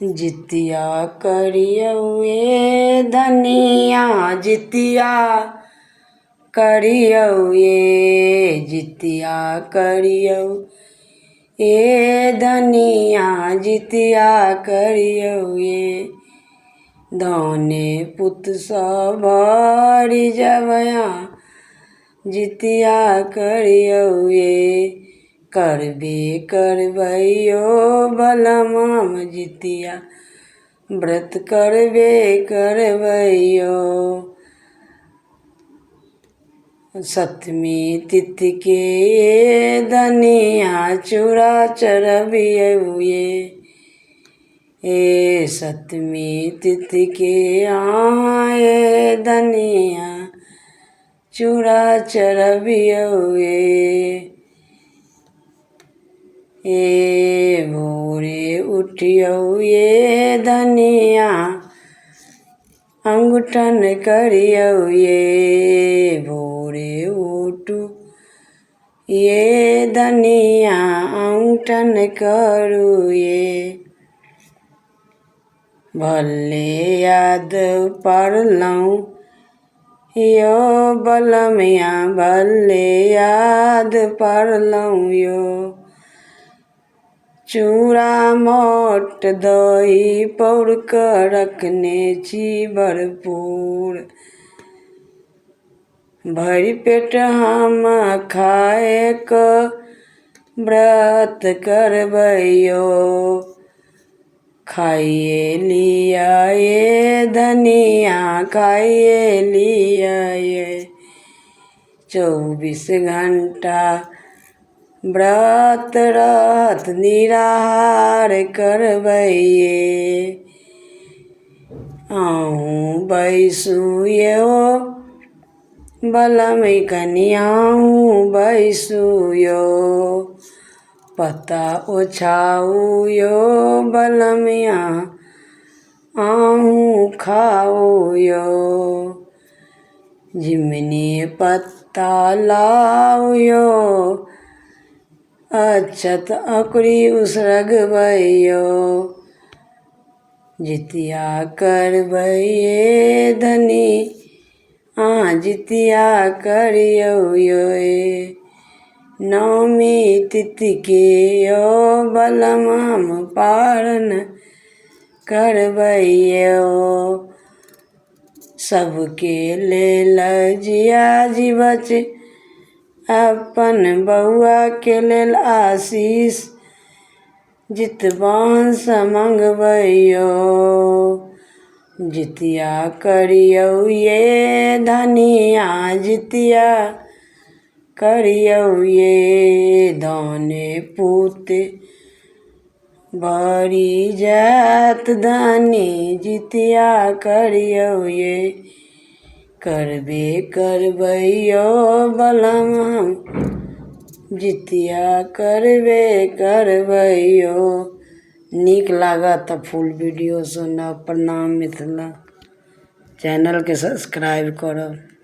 जितिया करियौए धनिया जितिया करियौए जितिया करियौ ए धनिया जितिया करियौए धने पुत सब भरि जबया जितिया करियौए करबे करबैयो बलमाम जितिया व्रत करबे करबैयो सतमी तिथि के धनिया चूड़ा चढ़बियौए ए सतमी तिथि के आए धनिया चूड़ा चढ़बियौए ए भोरे उठियौए धनिया अंगूठन करियौए भोरे उठू ये धनिया अंगूठन करूए भले याद पड़लौं यो बलमिया भले याद पड़लौं यो चूड़ा मोट दही पौर कर रखने छी भरपूर भरि पेट हम खाए क व्रत करबैयो खाइए लिया ये धनिया खाइए लिया ये 24 घंटा व्रत रहत निराहार करबैये आहूँ बैसुयो बलमै कनियाहूँ बैसुयो पता ओछाउयो बलमिया आहूँ खाओयो झिमनी पत्ता लाउयो अक्षत अकुरी उसरगबैयो जितिया करबैये धनी जितिया करियौए नवमी तिथि के यो बलमाम पारण करबैयो सबके लेल जिया जीवच अपन बउआ के लेल आशीष जितवांश मंगबैयो जितिया करियौए धनिया जितिया करियौए धने पूत भरि जात धनी जितिया करियौए करबे करबैयो बलम जितिया करबे करबैयो नीक लागत फुल वीडियो सुनब। प्रणाम मिथिला चैनल के सब्सक्राइब करब।